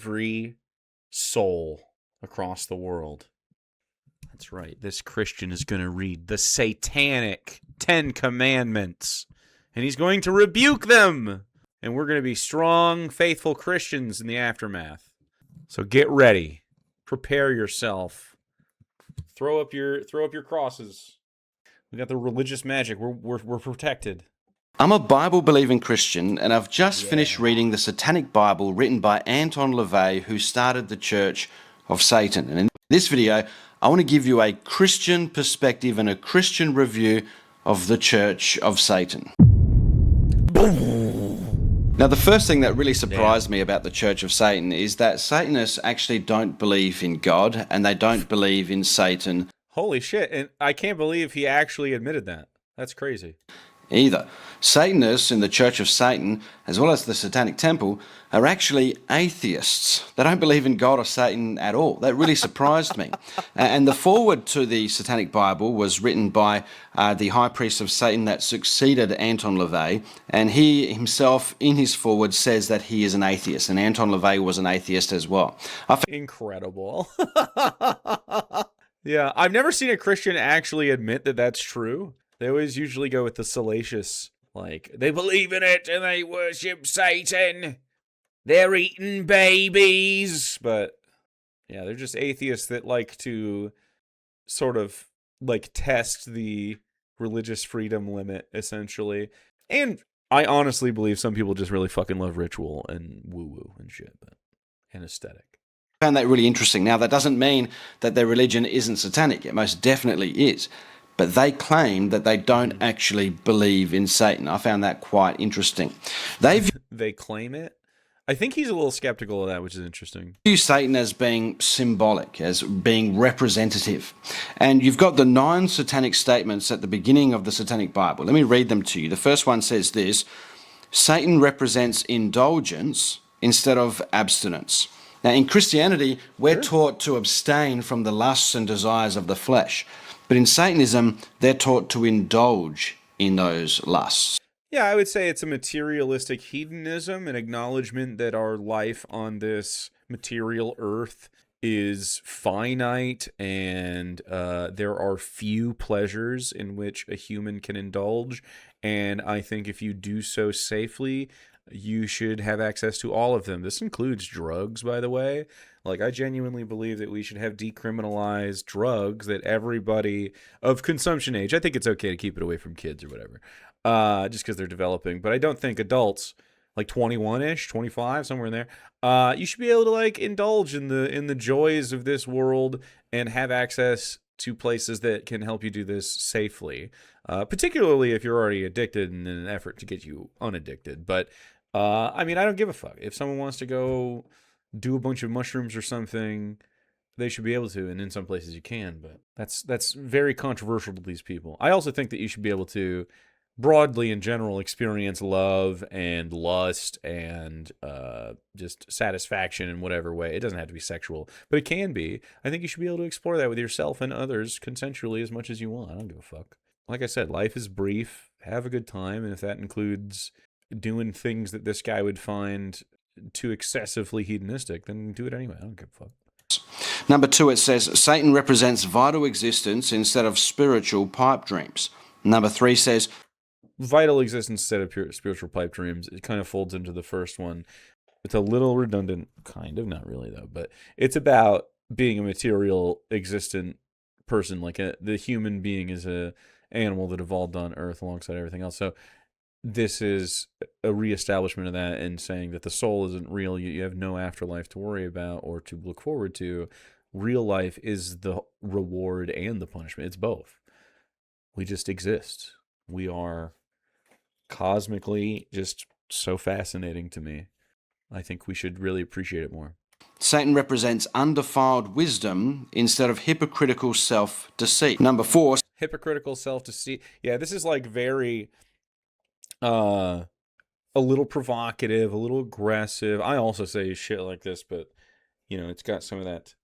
every soul across the world. That's right. This Christian is going to read the Satanic 10 Commandments, and he's going to rebuke them. And we're going to be strong, faithful Christians in the aftermath. So get ready. Prepare yourself. Throw up your crosses. We got the religious magic. We're protected. I'm a Bible-believing Christian, and I've just finished reading the Satanic Bible written by Anton LaVey, who started the Church of Satan. And in this video, I want to give you a Christian perspective and a Christian review of the Church of Satan. Now, the first thing that really surprised me about the Church of Satan is that Satanists actually don't believe in God, and they don't believe in Satan. Holy shit, and I can't believe he actually admitted that. That's crazy. Either. Satanists in the Church of Satan, as well as the Satanic Temple, are actually atheists. They don't believe in God or Satan at all. That really surprised me. And the foreword to the Satanic Bible was written by the high priest of Satan that succeeded Anton LaVey, and he himself, in his foreword, says that he is an atheist, and Anton LaVey was an atheist as well. Incredible. Yeah, I've never seen a Christian actually admit that that's true. They always usually go with the salacious, like, they believe in it and they worship Satan. They're eating babies. But, yeah, they're just atheists that like to sort of, like, test the religious freedom limit, essentially. And I honestly believe some people just really fucking love ritual and woo-woo and shit, and aesthetic. I found that really interesting. Now, that doesn't mean that their religion isn't satanic. It most definitely is. But they claim that they don't actually believe in Satan. I found that quite interesting. They claim it? I think he's a little skeptical of that, which is interesting. View Satan as being symbolic, as being representative. And you've got the 9 satanic statements at the beginning of the Satanic Bible. Let me read them to you. The first one says this: Satan represents indulgence instead of abstinence. Now, in Christianity, we're taught to abstain from the lusts and desires of the flesh. But in Satanism, they're taught to indulge in those lusts. Yeah, I would say it's a materialistic hedonism, an acknowledgement that our life on this material earth is finite and there are few pleasures in which a human can indulge. And I think if you do so safely, you should have access to all of them. This includes drugs, by the way. Like, I genuinely believe that we should have decriminalized drugs that everybody of consumption age, I think it's okay to keep it away from kids or whatever, just because they're developing. But I don't think adults, like 21-ish, 25, somewhere in there, you should be able to, like, indulge in the joys of this world and have access to places that can help you do this safely, particularly if you're already addicted in an effort to get you unaddicted. But, I mean, I don't give a fuck. If someone wants to go do a bunch of mushrooms or something, they should be able to, and in some places you can, but that's very controversial to these people. I also think that you should be able to, broadly in general, experience love and lust and just satisfaction in whatever way. It doesn't have to be sexual, but it can be. I think you should be able to explore that with yourself and others consensually as much as you want. I don't give a fuck. Like I said, life is brief. Have a good time, and if that includes doing things that this guy would find too excessively hedonistic, then do it anyway. I don't give a fuck. Number 2, it says Satan represents vital existence instead of spiritual pipe dreams. Number 3 says vital existence instead of pure spiritual pipe dreams. It kind of folds into the first one. It's a little redundant, kind of, not really though, but it's about being a material existent person. Like the human being is a animal that evolved on Earth alongside everything else. So this is a reestablishment of that and saying that the soul isn't real. You have no afterlife to worry about or to look forward to. Real life is the reward and the punishment. It's both. We just exist. We are cosmically just so fascinating to me. I think we should really appreciate it more. Satan represents undefiled wisdom instead of hypocritical self-deceit. Number 4. Hypocritical self-deceit. Yeah, this is like very... a little provocative, a little aggressive. I also say shit like this, but you know, it's got some of that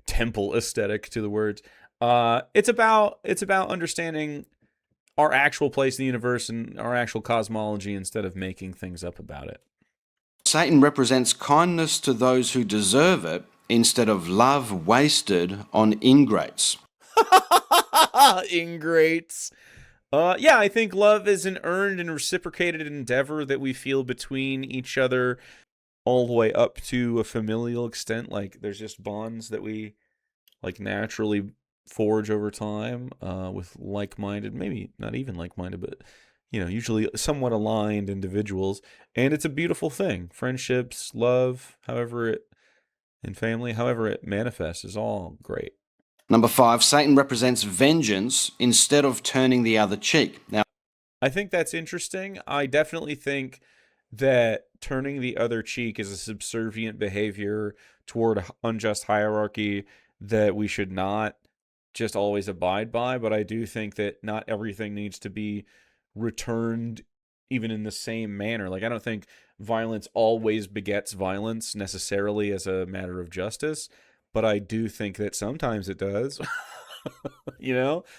temple aesthetic to the words. It's about understanding our actual place in the universe and our actual cosmology instead of making things up about it. Satan represents kindness to those who deserve it instead of love wasted on ingrates. Ingrates. Yeah, I think love is an earned and reciprocated endeavor that we feel between each other all the way up to a familial extent. Like, there's just bonds that we, like, naturally forge over time with like-minded, maybe not even like-minded, but, usually somewhat aligned individuals. And it's a beautiful thing. Friendships, love, and family, however it manifests, is all great. Number 5, Satan represents vengeance instead of turning the other cheek. Now, I think that's interesting. I definitely think that turning the other cheek is a subservient behavior toward unjust hierarchy that we should not just always abide by. But I do think that not everything needs to be returned even in the same manner. Like, I don't think violence always begets violence necessarily as a matter of justice, but I do think that sometimes it does.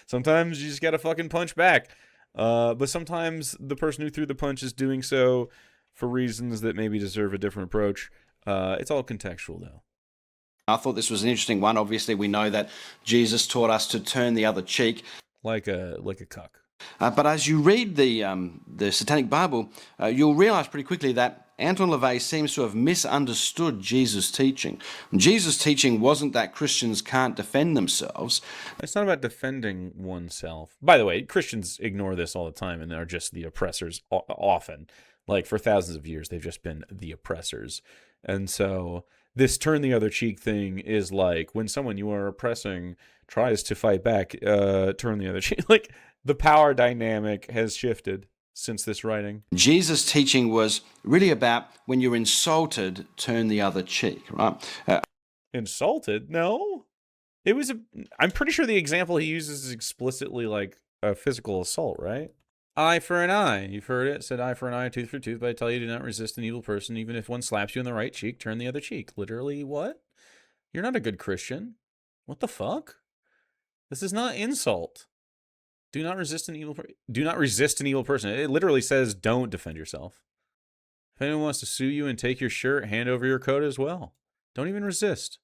Sometimes you just gotta fucking punch back. But sometimes the person who threw the punch is doing so for reasons that maybe deserve a different approach. It's all contextual, though. I thought this was an interesting one. Obviously, we know that Jesus taught us to turn the other cheek. Like a cuck. But as you read the Satanic Bible, you'll realize pretty quickly that Anton LaVey seems to have misunderstood Jesus' teaching. Jesus' teaching wasn't that Christians can't defend themselves. It's not about defending oneself. By the way, Christians ignore this all the time and are just the oppressors often. Like, for thousands of years, they've just been the oppressors. And so this turn the other cheek thing is like when someone you are oppressing tries to fight back, turn the other cheek. Like, the power dynamic has shifted since this writing. Jesus' teaching was really about when you're insulted, turn the other cheek, right? Insulted? No. I'm pretty sure the example he uses is explicitly like a physical assault, right? Eye for an eye. You've heard it. Said eye for an eye, tooth for tooth. But I tell you, do not resist an evil person. Even if one slaps you in the right cheek, turn the other cheek. Literally, what? You're not a good Christian. What the fuck? This is not insult. Do not resist an evil person. It literally says don't defend yourself. If anyone wants to sue you and take your shirt, hand over your coat as well. Don't even resist.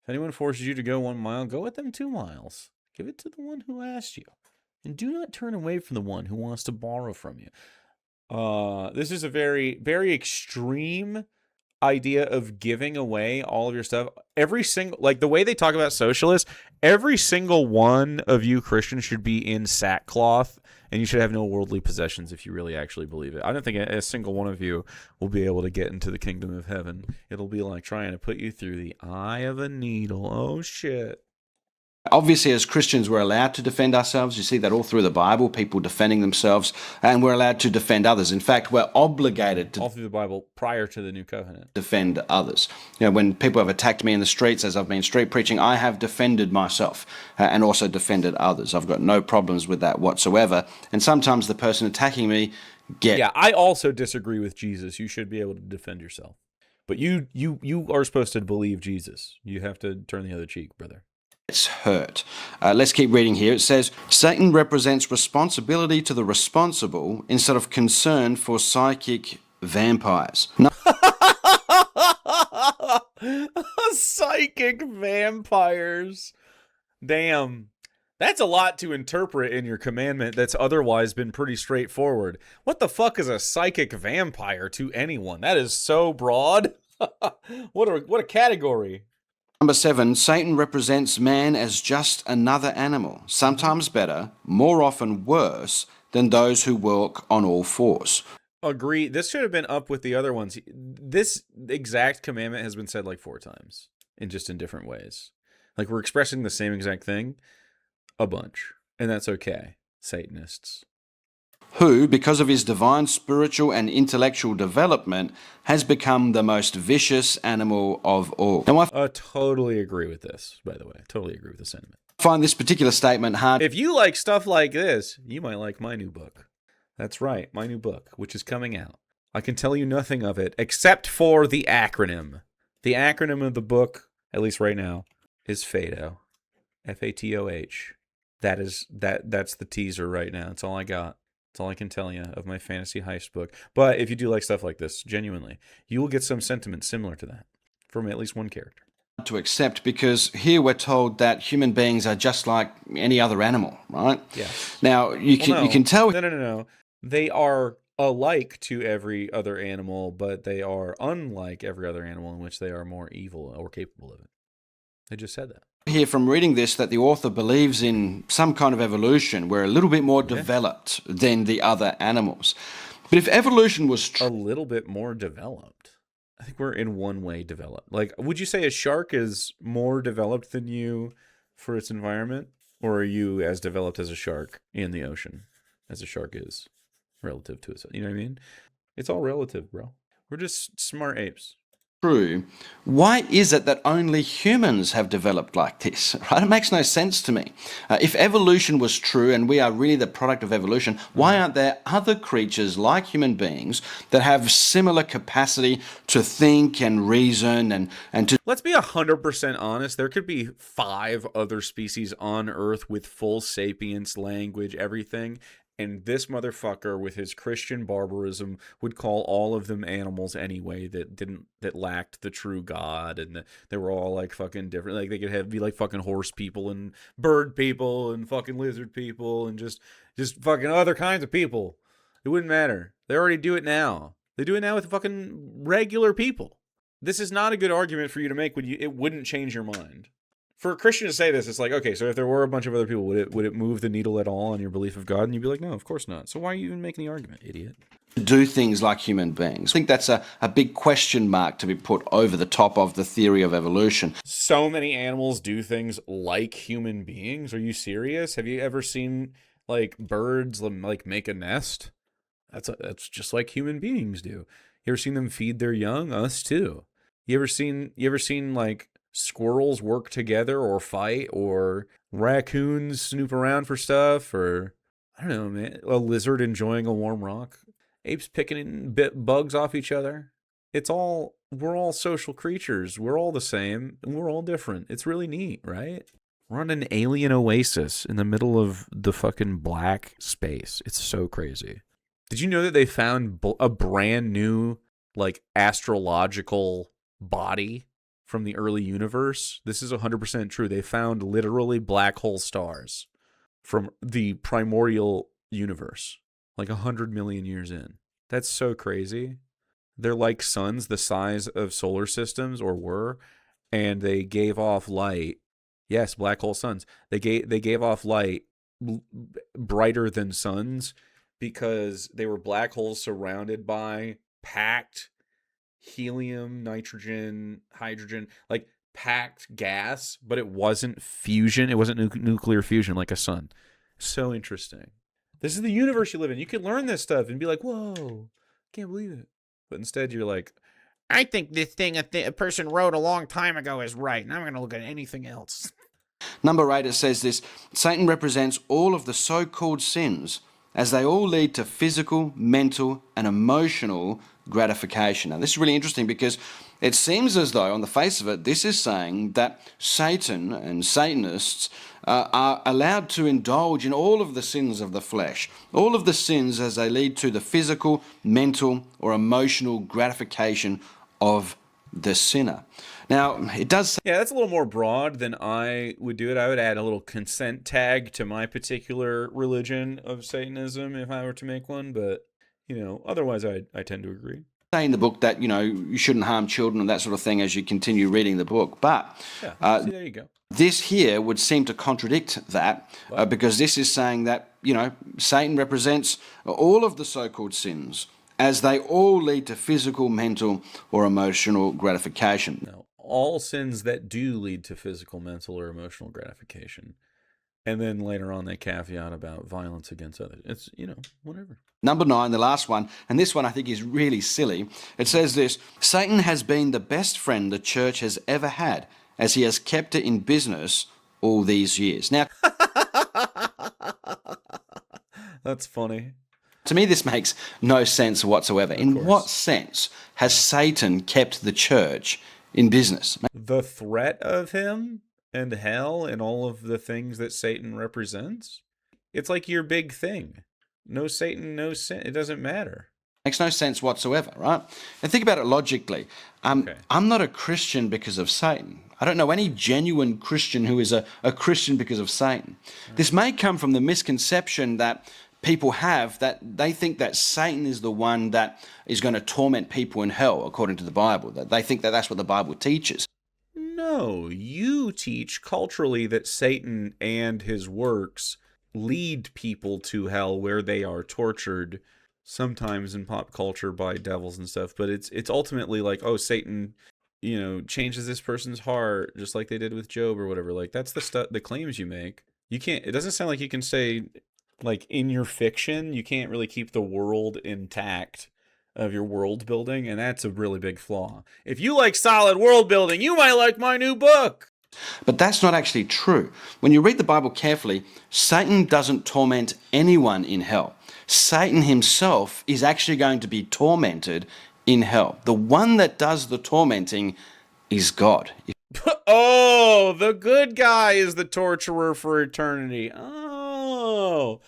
If anyone forces you to go 1 mile, go with them 2 miles. Give it to the one who asked you. And do not turn away from the one who wants to borrow from you. This is a very, very extreme idea of giving away all of your stuff. Every single, like the way they talk about socialists, every single one of you Christians should be in sackcloth and you should have no worldly possessions if you really actually believe it. I don't think a single one of you will be able to get into the kingdom of heaven. It'll be like trying to put you through the eye of a needle. Oh shit. Obviously, as Christians, we're allowed to defend ourselves. You see that all through the Bible, people defending themselves, and we're allowed to defend others. In fact, we're obligated to all through the Bible prior to the New Covenant. Defend others. When people have attacked me in the streets as I've been street preaching, I have defended myself and also defended others. I've got no problems with that whatsoever. And sometimes the person attacking me Yeah, I also disagree with Jesus. You should be able to defend yourself. But you are supposed to believe Jesus. You have to turn the other cheek, brother. It's hurt. Let's keep reading here. It says, Satan represents responsibility to the responsible instead of concern for psychic vampires. No. Psychic vampires. Damn. That's a lot to interpret in your commandment that's otherwise been pretty straightforward. What the fuck is a psychic vampire to anyone? That is so broad. What a category. Number 7, Satan represents man as just another animal, sometimes better, more often worse, than those who walk on all fours. Agree. This should have been up with the other ones. This exact commandment has been said like 4 times, in different ways. Like, we're expressing the same exact thing a bunch, and that's okay, Satanists. Who, because of his divine spiritual and intellectual development, has become the most vicious animal of all. Now, I totally agree with this, by the way. I totally agree with the sentiment. I find this particular statement hard. If you like stuff like this, you might like my new book. That's right, my new book, which is coming out. I can tell you nothing of it except for the acronym. The acronym of the book, at least right now, is FATOH. FATOH. That's the teaser right now. That's all I got. That's all I can tell you of my fantasy heist book. But if you do like stuff like this, genuinely, you will get some sentiment similar to that from at least one character. To accept, because here we're told that human beings are just like any other animal, right? Yes. Now you can tell. No. They are alike to every other animal, but they are unlike every other animal in which they are more evil or capable of it. I just said that. Here from reading this that the author believes in some kind of evolution. We're a little bit more developed than the other animals. But if evolution was a little bit more developed, I think we're in one way developed. Like, would you say a shark is more developed than you for its environment? Or are you as developed as a shark in the ocean as a shark is relative to itself? You know what I mean? It's all relative, bro. We're just smart apes. True, why is it that only humans have developed like this? Right? It makes no sense to me. If evolution was true and we are really the product of evolution, why aren't there other creatures like human beings that have similar capacity to think and reason and to... Let's be 100% honest. There could be 5 other species on Earth with full sapience, language, everything. And this motherfucker with his Christian barbarism would call all of them animals anyway that lacked the true God, and they were all like fucking different. Like they could be like fucking horse people and bird people and fucking lizard people and just fucking other kinds of people. It wouldn't matter. They already do it now. They do it now with fucking regular people. This is not a good argument for you to make when it wouldn't change your mind. For a Christian to say this, it's like, okay, so if there were a bunch of other people, would it move the needle at all on your belief of God? And you'd be like, no, of course not. So why are you even making the argument, idiot? Do things like human beings? I think that's a big question mark to be put over the top of the theory of evolution. So many animals do things like human beings. Are you serious? Have you ever seen like birds like make a nest? That's just like human beings do. You ever seen them feed their young? Us too. You ever seen like squirrels work together or fight, or raccoons snoop around for stuff, or I don't know, man, a lizard enjoying a warm rock, apes picking bugs off each other? We're all social creatures. We're all the same and we're all different. It's really neat, right? We're on an alien oasis in the middle of the fucking black space. It's so crazy. Did you know that they found a brand new like astrological body from the early universe? This is 100% true. They found literally black hole stars from the primordial universe, like 100 million years in. That's so crazy. They're like suns the size of solar systems, or were, and they gave off light. Yes, black hole suns. They gave off light brighter than suns because they were black holes surrounded by packed helium, nitrogen, hydrogen, like packed gas, but it wasn't fusion. It wasn't nuclear fusion like a sun. So interesting. This is the universe you live in. You can learn this stuff and be like, whoa, can't believe it. But instead you're like, I think this thing a person wrote a long time ago is right, and I'm going to look at anything else. Number 8, it says this: Satan represents all of the so-called sins, as they all lead to physical, mental, and emotional gratification. Now, this is really interesting because it seems as though, on the face of it, this is saying that Satan and Satanists are allowed to indulge in all of the sins of the flesh, all of the sins as they lead to the physical, mental, or emotional gratification of the sinner. Now, it does say... Yeah, that's a little more broad than I would do it. I would add a little consent tag to my particular religion of Satanism if I were to make one, but, otherwise I tend to agree. Say in the book that, you shouldn't harm children and that sort of thing as you continue reading the book, but... see, there you go. This here would seem to contradict that because this is saying that, Satan represents all of the so-called sins, as they all lead to physical, mental, or emotional gratification. No, all sins that do lead to physical, mental, or emotional gratification. And then later on they caveat about violence against others. It's, whatever. Number 9, the last one, and this one I think is really silly. It says this: Satan has been the best friend the church has ever had, as he has kept it in business all these years. Now, that's funny. To me, this makes no sense whatsoever. In what sense has Satan kept the church in business? The threat of him and hell and all of the things that Satan represents? It's like your big thing. No Satan, no sin. It doesn't matter. Makes no sense whatsoever, right? And think about it logically. Okay. I'm not a Christian because of Satan. I don't know any genuine Christian who is a Christian because of Satan. This may come from the misconception that people have, that they think that Satan is the one that is going to torment people in hell, according to the Bible. That they think that that's what the Bible teaches. No, you teach culturally that Satan and his works lead people to hell where they are tortured, sometimes in pop culture by devils and stuff, but it's ultimately like, oh, Satan, changes this person's heart just like they did with Job or whatever. Like, that's the claims you make. You can't, it doesn't sound like you can say, like, in your fiction, you can't really keep the world intact of your world building, and that's a really big flaw. If you like solid world building, you might like my new book. But that's not actually true. When you read the Bible carefully, Satan doesn't torment anyone in hell. Satan himself is actually going to be tormented in hell. The one that does the tormenting is God. Oh, the good guy is the torturer for eternity. Oh.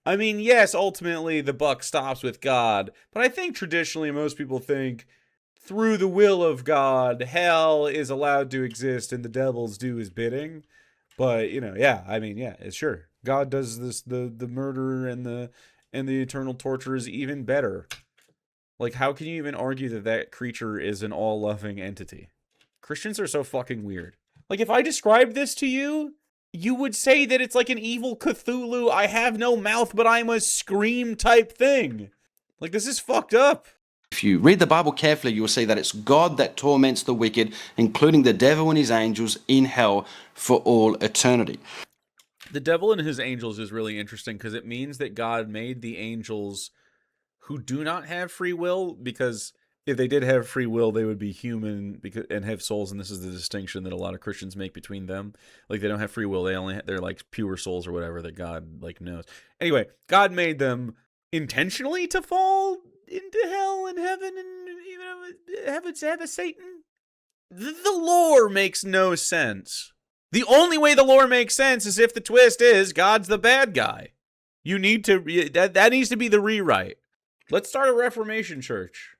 I mean, yes, ultimately the buck stops with God, but I think traditionally most people think through the will of God, hell is allowed to exist and the devils do his bidding. But, it's sure. God does this, the murder and the eternal torture is even better. Like, how can you even argue that creature is an all-loving entity? Christians are so fucking weird. Like, if I described this to you, you would say that it's like an evil Cthulhu, I have no mouth, but I'm a scream type thing. Like, this is fucked up. If you read the Bible carefully, you will see that it's God that torments the wicked, including the devil and his angels, in hell for all eternity. The devil and his angels is really interesting because it means that God made the angels who do not have free will, because if they did have free will, they would be human and have souls, and this is the distinction that a lot of Christians make between them. Like, they don't have free will; they're like pure souls or whatever that God like knows. Anyway, God made them intentionally to fall into hell and heaven, and even have a Satan. The lore makes no sense. The only way the lore makes sense is if the twist is God's the bad guy. You need to that needs to be the rewrite. Let's start a Reformation church.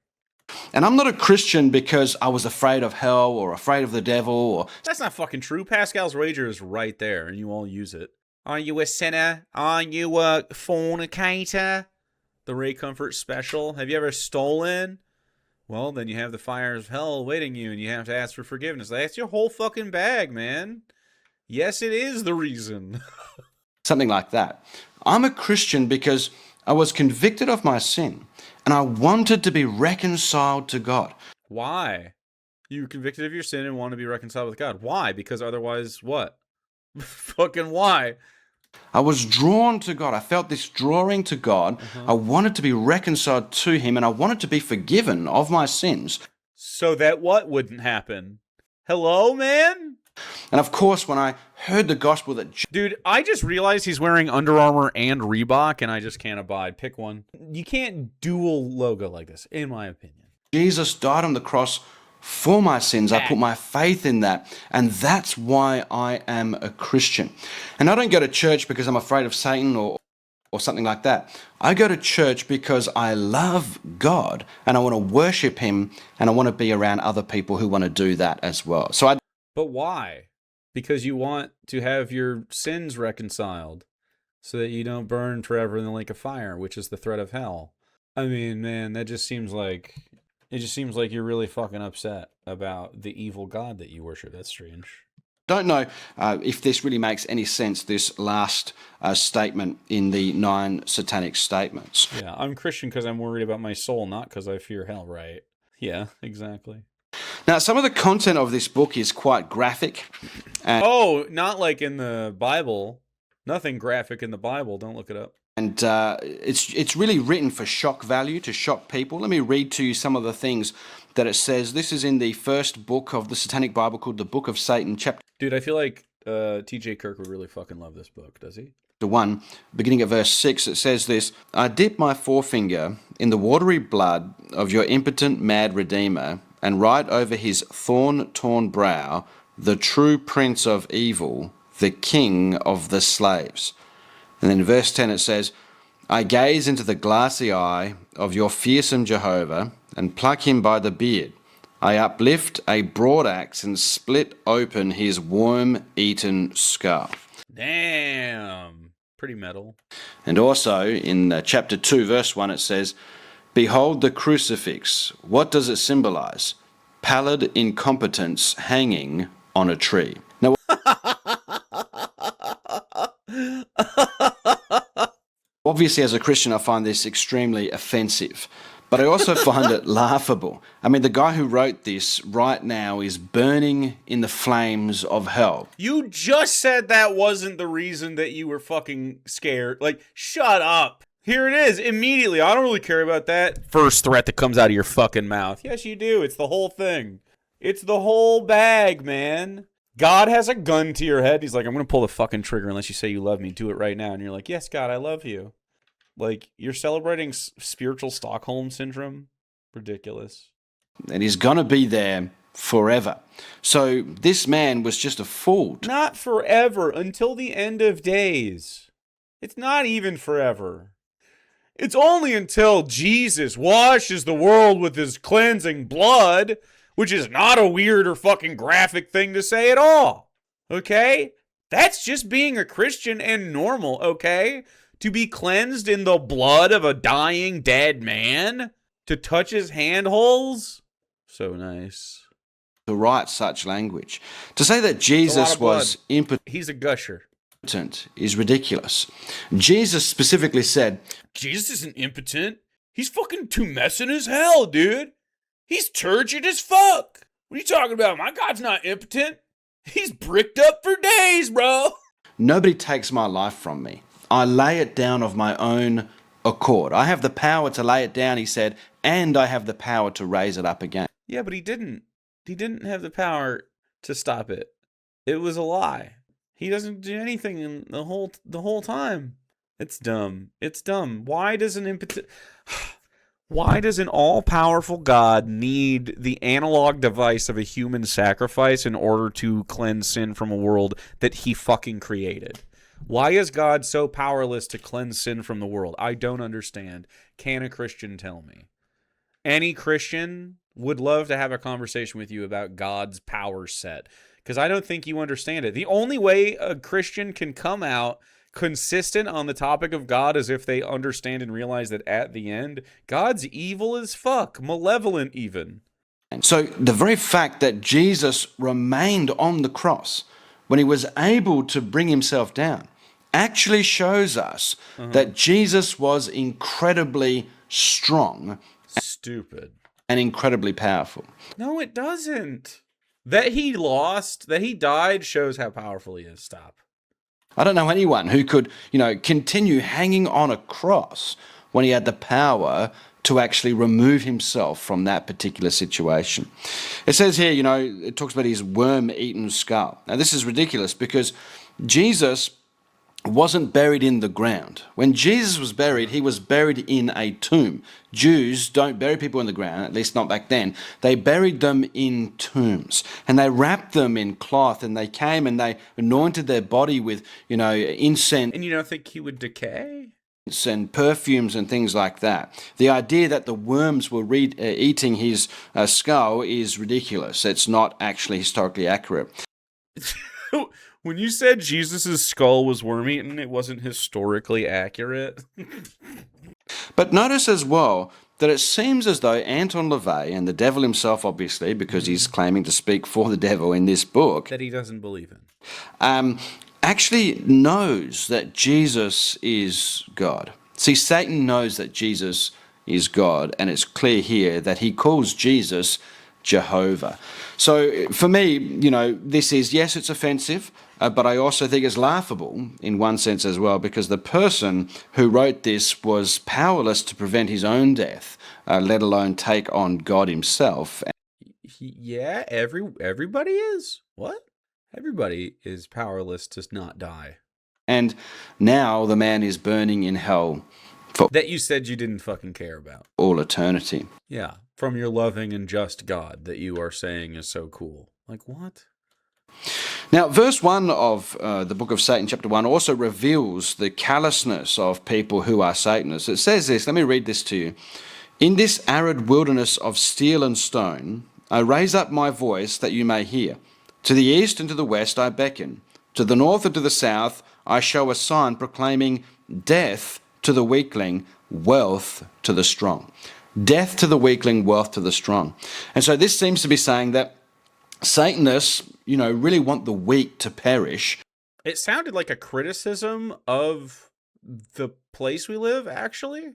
And I'm not a Christian because I was afraid of hell or afraid of the devil. Or That's not fucking true. Pascal's wager is right there, and you all use it. Are you a sinner? Are you a fornicator? The Ray Comfort special. Have you ever stolen? Well, then you have the fires of hell awaiting you, and you have to ask for forgiveness. That's your whole fucking bag, man. Yes, it is the reason. Something like that. I'm a Christian because I was convicted of my sin, and I wanted to be reconciled to God. Why? You were convicted of your sin and want to be reconciled with God. Why? Because otherwise, what? Fucking why? I was drawn to God. I felt this drawing to God. I wanted to be reconciled to Him, and I wanted to be forgiven of my sins. So that what wouldn't happen? Hello, man? And of course, when I heard the gospel that... Dude, I just realized he's wearing Under Armour and Reebok, and I just can't abide. Pick one. You can't dual logo like this, in my opinion. Jesus died on the cross for my sins. I put my faith in that, and that's why I am a Christian. And I don't go to church because I'm afraid of Satan or something like that. I go to church because I love God, and I want to worship Him, and I want to be around other people who want to do that as well. But why? Because you want to have your sins reconciled so that you don't burn forever in the lake of fire, which is the threat of hell. I mean, man, it just seems like you're really fucking upset about the evil God that you worship. That's strange. Don't know if this really makes any sense, this last statement in the 9 satanic statements. Yeah, I'm Christian because I'm worried about my soul, not because I fear hell, right? Yeah, exactly. Now, some of the content of this book is quite graphic. Not like in the Bible. Nothing graphic in the Bible. Don't look it up. And it's really written for shock value, to shock people. Let me read to you some of the things that it says. This is in the first book of the Satanic Bible called the Book of Satan, chapter... Dude, I feel like T.J. Kirk would really fucking love this book, does he? 1, beginning at verse 6, it says this: I dip my forefinger in the watery blood of your impotent, mad Redeemer, and write over his thorn-torn brow, the true prince of evil, the king of the slaves. And then in verse 10 it says, I gaze into the glassy eye of your fearsome Jehovah and pluck him by the beard. I uplift a broad axe and split open his worm-eaten skull. Damn. Pretty metal. And also in chapter 2, verse 1, it says, Behold the crucifix. What does it symbolize? Pallid incompetence hanging on a tree. Now, obviously, as a Christian, I find this extremely offensive, but I also find it laughable. I mean, the guy who wrote this right now is burning in the flames of hell. You just said that wasn't the reason that you were fucking scared. Like, shut up. Here it is, immediately. I don't really care about that first threat that comes out of your fucking mouth. Yes, you do. It's the whole thing. It's the whole bag, man. God has a gun to your head. He's like, I'm going to pull the fucking trigger unless you say you love me. Do it right now. And you're like, yes, God, I love you. Like, you're celebrating spiritual Stockholm syndrome? Ridiculous. And he's going to be there forever. So this man was just a fool. Not forever, until the end of days. It's not even forever. It's only until Jesus washes the world with his cleansing blood, which is not a weird or fucking graphic thing to say at all. Okay? That's just being a Christian and normal, okay? To be cleansed in the blood of a dying dead man? To touch his handholds? So nice. To write such language. To say that Jesus was impotent. He's a gusher. Is ridiculous. Jesus specifically said, Jesus isn't impotent. He's fucking tumescent as hell, dude. He's turgid as fuck. What are you talking about? My God's not impotent. He's bricked up for days, bro. Nobody takes my life from me. I lay it down of my own accord. I have the power to lay it down, he said, and I have the power to raise it up again. Yeah, but he didn't. He didn't have the power to stop it. It was a lie. He doesn't do anything in the whole time. It's dumb. It's dumb. Why does an all-powerful God need the analog device of a human sacrifice in order to cleanse sin from a world that he fucking created? Why is God so powerless to cleanse sin from the world? I don't understand. Can a Christian tell me? Any Christian would love to have a conversation with you about God's power set, because I don't think you understand it. The only way a Christian can come out consistent on the topic of God is if they understand and realize that at the end, God's evil as fuck, malevolent even. And so the very fact that Jesus remained on the cross when he was able to bring himself down actually shows us that Jesus was incredibly strong. Stupid. And incredibly powerful. No, it doesn't. That he died shows how powerful he is. Stop. I don't know anyone who could, continue hanging on a cross when he had the power to actually remove himself from that particular situation. It says here, it talks about his worm-eaten skull. Now, this is ridiculous because Jesus wasn't buried in the ground. When Jesus was buried, he was buried in a tomb. Jews don't bury people in the ground, at least not back then. They buried them in tombs, and they wrapped them in cloth, and they came and they anointed their body with, incense. And you don't think he would decay? And perfumes and things like that. The idea that the worms were eating his skull is ridiculous. It's not actually historically accurate. When you said Jesus' skull was worm-eaten, it wasn't historically accurate. But notice as well that it seems as though Anton LaVey, and the devil himself obviously, because he's claiming to speak for the devil in this book, that he doesn't believe in, actually knows that Jesus is God. See, Satan knows that Jesus is God, and it's clear here that he calls Jesus Jehovah. So for me, this is, yes, it's offensive, but I also think it's laughable in one sense as well, because the person who wrote this was powerless to prevent his own death, let alone take on God himself. Yeah, everybody is. What? Everybody is powerless to not die. And now the man is burning in hell for that you said you didn't fucking care about. All eternity. Yeah, from your loving and just God that you are saying is so cool. Like, what? Now, verse 1 of the book of Satan, chapter 1, also reveals the callousness of people who are Satanists. It says this, let me read this to you. In this arid wilderness of steel and stone, I raise up my voice that you may hear. To the east and to the west I beckon. To the north and to the south I show a sign proclaiming death to the weakling, wealth to the strong. Death to the weakling, wealth to the strong. And so this seems to be saying that Satanists, really want the weak to perish. It sounded like a criticism of the place we live, actually.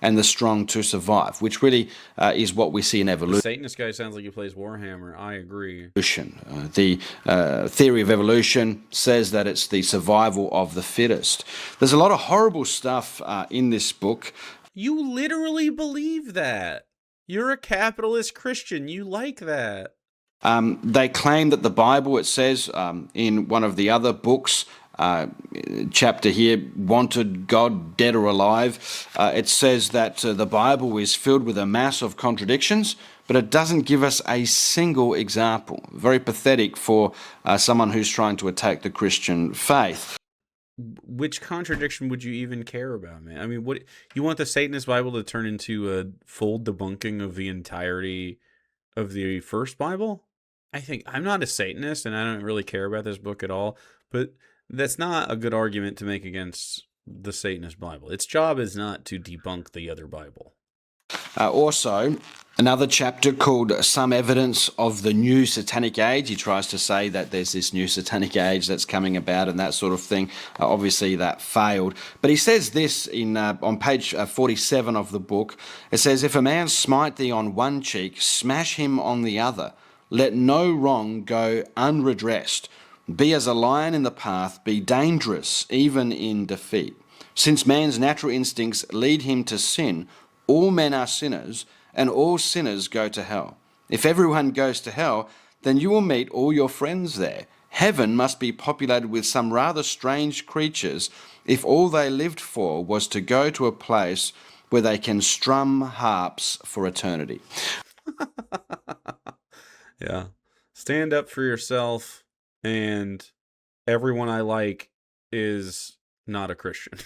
And the strong to survive, which really is what we see in The evolution. Satanist guy sounds like he plays Warhammer. I agree. The theory of evolution says that it's the survival of the fittest. There's a lot of horrible stuff in this book. You literally believe that. You're a capitalist Christian. You like that. They claim that the Bible, it says in one of the other books, chapter here, Wanted God Dead or Alive, it says that the Bible is filled with a mass of contradictions, but it doesn't give us a single example. Very pathetic for someone who's trying to attack the Christian faith. Which contradiction would you even care about, man? I mean, what you want the Satanist Bible to turn into a full debunking of the entirety of the first Bible? I think I'm not a Satanist and I don't really care about this book at all, but that's not a good argument to make against the Satanist Bible. Its job is not to debunk the other Bible. Also, another chapter called Some Evidence of the New Satanic Age. He tries to say that there's this new Satanic Age that's coming about and that sort of thing. Obviously, that failed. But he says this on page 47 of the book. It says, if a man smite thee on one cheek, smash him on the other. Let no wrong go unredressed. Be as a lion in the path, be dangerous even in defeat. Since man's natural instincts lead him to sin, all men are sinners, and all sinners go to hell. If everyone goes to hell, then you will meet all your friends there. Heaven must be populated with some rather strange creatures if all they lived for was to go to a place where they can strum harps for eternity. Yeah. Stand up for yourself, and everyone I like is not a Christian.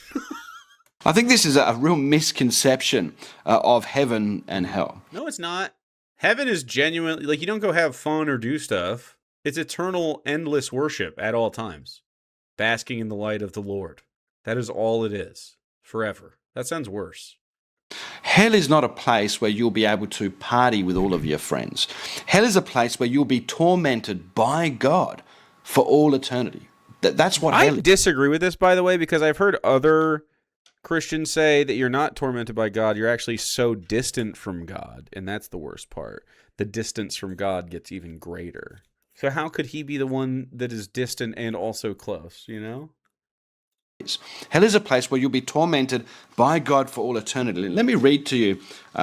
I think this is a real misconception of heaven and hell. No, it's not. Heaven is genuinely, like, you don't go have fun or do stuff. It's eternal, endless worship at all times. Basking in the light of the Lord. That is all it is. Forever. That sounds worse. Hell is not a place where you'll be able to party with all of your friends. Hell is a place where you'll be tormented by God for all eternity. That's what hell is. I disagree with this, by the way, because I've heard other Christians say that you're not tormented by God. You're actually so distant from God. And that's the worst part. The distance from God gets even greater. So how could he be the one that is distant and also close, you know? Hell is a place where you'll be tormented by God for all eternity. Let me read to you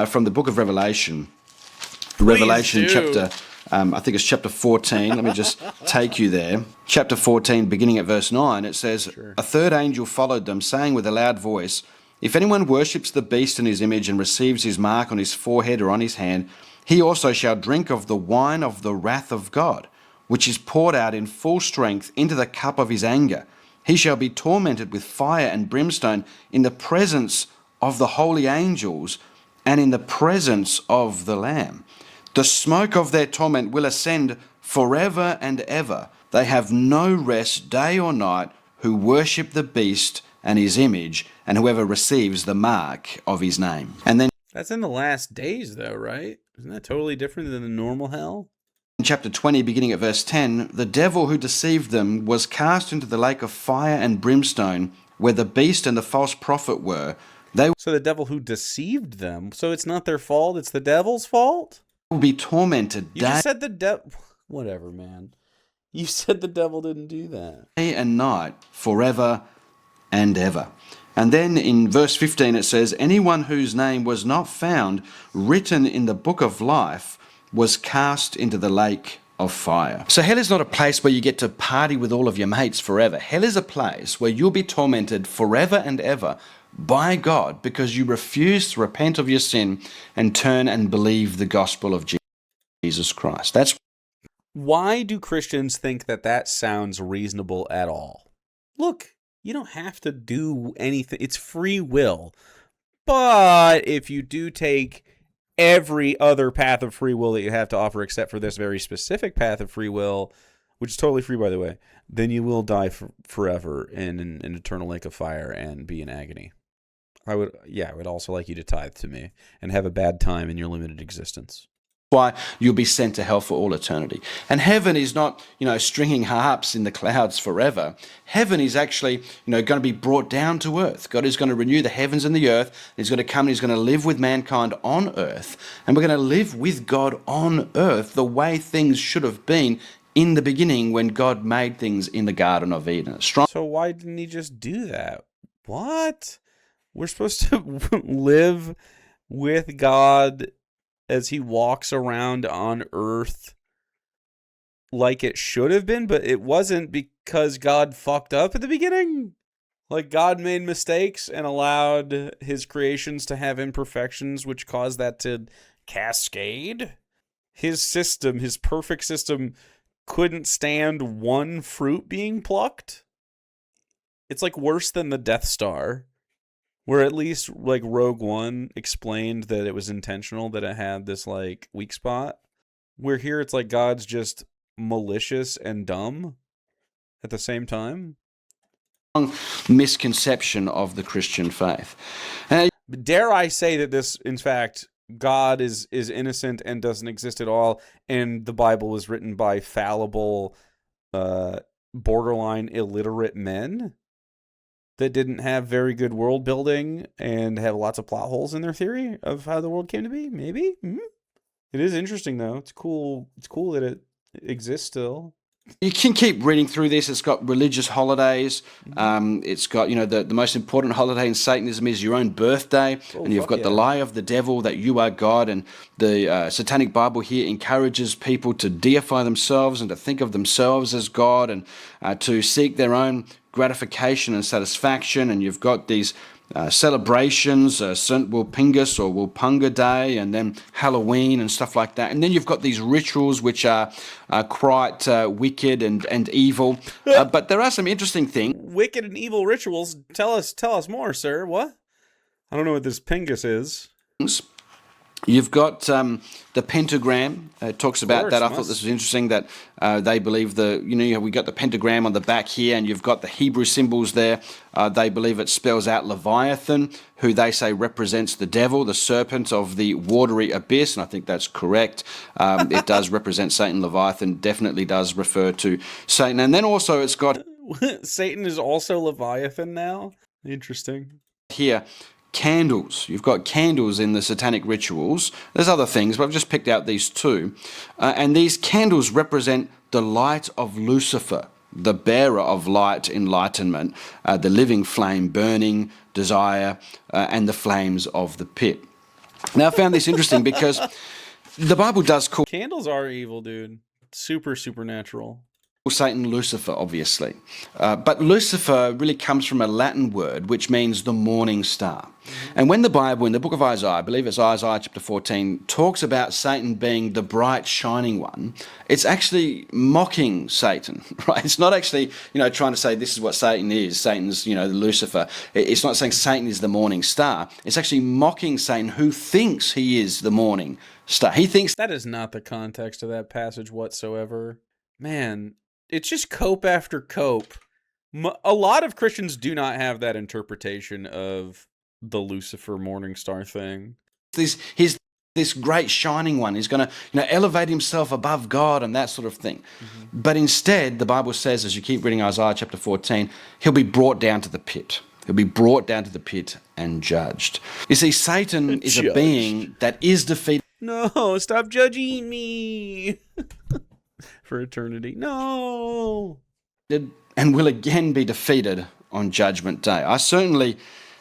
from the book of Revelation. Revelation chapter, I think it's chapter 14. Let me just take you there. Chapter 14, beginning at verse 9, it says, sure. A third angel followed them, saying with a loud voice, if anyone worships the beast in his image and receives his mark on his forehead or on his hand, he also shall drink of the wine of the wrath of God, which is poured out in full strength into the cup of his anger. He shall be tormented with fire and brimstone in the presence of the holy angels and in the presence of the Lamb. The smoke of their torment will ascend forever and ever. They have no rest day or night who worship the beast and his image, and whoever receives the mark of his name. And then that's in the last days, though, right? Isn't that totally different than the normal hell? in chapter 20, beginning at verse 10, the devil who deceived them was cast into the lake of fire and brimstone, where the beast and the false prophet were. So the devil who deceived them, so it's not their fault, it's the devil's fault? Will be tormented You just said the devil... Whatever, man. You said the devil didn't do that. Day and night, forever and ever. And then in verse 15 it says, anyone whose name was not found written in the book of life was cast into the lake of fire. So hell is not a place where you get to party with all of your mates forever. Hell is a place where you'll be tormented forever and ever by God because you refuse to repent of your sin and turn and believe the gospel of Jesus Christ. That's Why do Christians think that that sounds reasonable at all? Look, you don't have to do anything. It's free will. But if you do take every other path of free will that you have to offer except for this very specific path of free will, which is totally free, by the way, then you will die forever in an eternal lake of fire and be in agony. I would also like you to tithe to me and have a bad time in your limited existence. Why you'll be sent to hell for all eternity. And heaven is not, stringing harps in the clouds forever. Heaven is actually, going to be brought down to earth. God is going to renew the heavens and the earth. He's going to come and he's going to live with mankind on earth. And we're going to live with God on earth the way things should have been in the beginning when God made things in the Garden of Eden. So why didn't he just do that? What? We're supposed to live with God as he walks around on earth like it should have been, but it wasn't because God fucked up at the beginning. Like, God made mistakes and allowed his creations to have imperfections, which caused that to cascade. His system, his perfect system, couldn't stand one fruit being plucked. It's like worse than the Death Star. Where at least, like, Rogue One explained that it was intentional, that it had this, like, weak spot. Where here it's like God's just malicious and dumb at the same time. Misconception of the Christian faith. Dare I say that this, in fact, God is innocent and doesn't exist at all, and the Bible was written by fallible, borderline illiterate men that didn't have very good world building and have lots of plot holes in their theory of how the world came to be. Maybe. It is interesting, though. It's cool. It's cool that it exists still. You can keep reading through this. It's got religious holidays. It's got, the most important holiday in Satanism is your own birthday. And you've got the lie of the devil that you are God. And the Satanic Bible here encourages people to deify themselves and to think of themselves as God and to seek their own gratification and satisfaction. And you've got these celebrations, St. Wilpingus or Wilpunga Day, and then Halloween and stuff like that. And then you've got these rituals which are quite wicked and evil. But there are some interesting things. Wicked and evil rituals? Tell us more, sir. What? I don't know what this Pingus is. You've got the pentagram. It talks about that. I thought this was interesting that they believe we got the pentagram on the back here, and you've got the Hebrew symbols there. They believe it spells out Leviathan, who they say represents the devil, the serpent of the watery abyss, and I think that's correct. It does represent Satan. Leviathan definitely does refer to Satan. And then also it's got... Satan is also Leviathan now? Interesting. Here, candles. You've got candles in the satanic rituals. There's other things, but I've just picked out these two. And these candles represent the light of Lucifer, the bearer of light, enlightenment, the living flame, burning desire, and the flames of the pit. Now, I found this interesting because the Bible does call... Candles are evil, dude. Super supernatural. Satan Lucifer, obviously. But Lucifer really comes from a Latin word which means the morning star. And when the Bible, in the book of Isaiah, I believe it's Isaiah chapter 14, talks about Satan being the bright, shining one, it's actually mocking Satan, right? It's not actually, trying to say this is what Satan is. Satan's, Lucifer. It's not saying Satan is the morning star. It's actually mocking Satan, who thinks he is the morning star. He thinks... That is not the context of that passage whatsoever. Man, it's just cope after cope. A lot of Christians do not have that interpretation of the Lucifer Morningstar thing. This great shining one is going to elevate himself above God and that sort of thing. But instead, the Bible says, as you keep reading Isaiah chapter 14, he'll be brought down to the pit. He'll be brought down to the pit and judged. You see, Satan is a being that is defeated. No, stop judging me. For eternity. No. And will again be defeated on Judgment Day. I certainly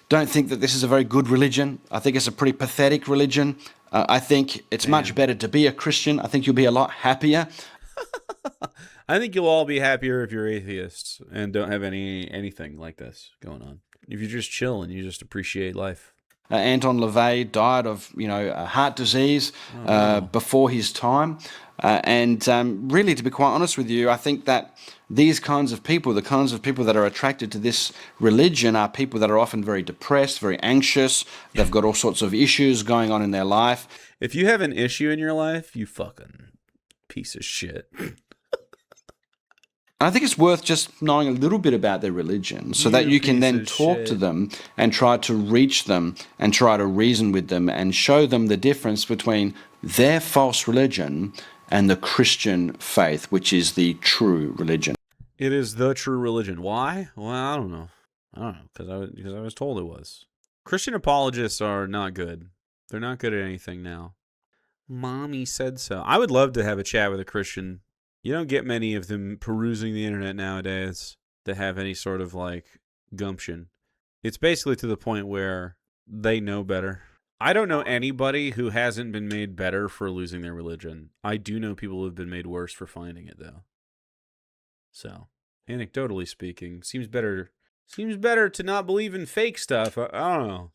don't think that this is a very good religion. I think it's a pretty pathetic religion. I think it's much better to be a Christian. I think you'll be a lot happier. I think you'll all be happier if you're atheists and don't have anything like this going on. If you just chill and you just appreciate life. Anton LaVey died of, heart disease no. before his time. And really, to be quite honest with you, I think that these kinds of people, the kinds of people that are attracted to this religion, are people that are often very depressed, very anxious. They've got all sorts of issues going on in their life. If you have an issue in your life, you fucking piece of shit. I think it's worth just knowing a little bit about their religion so that you can then talk to them and try to reach them and try to reason with them and show them the difference between their false religion and the Christian faith, which is the true religion. It is the true religion. Why? Well, I don't know. Because I was told it was. Christian apologists are not good. They're not good at anything now. Mommy said so. I would love to have a chat with a Christian. You don't get many of them perusing the internet nowadays that have any sort of gumption. It's basically to the point where they know better. I don't know anybody who hasn't been made better for losing their religion. I do know people who have been made worse for finding it, though. So, anecdotally speaking, seems better to not believe in fake stuff. I don't know.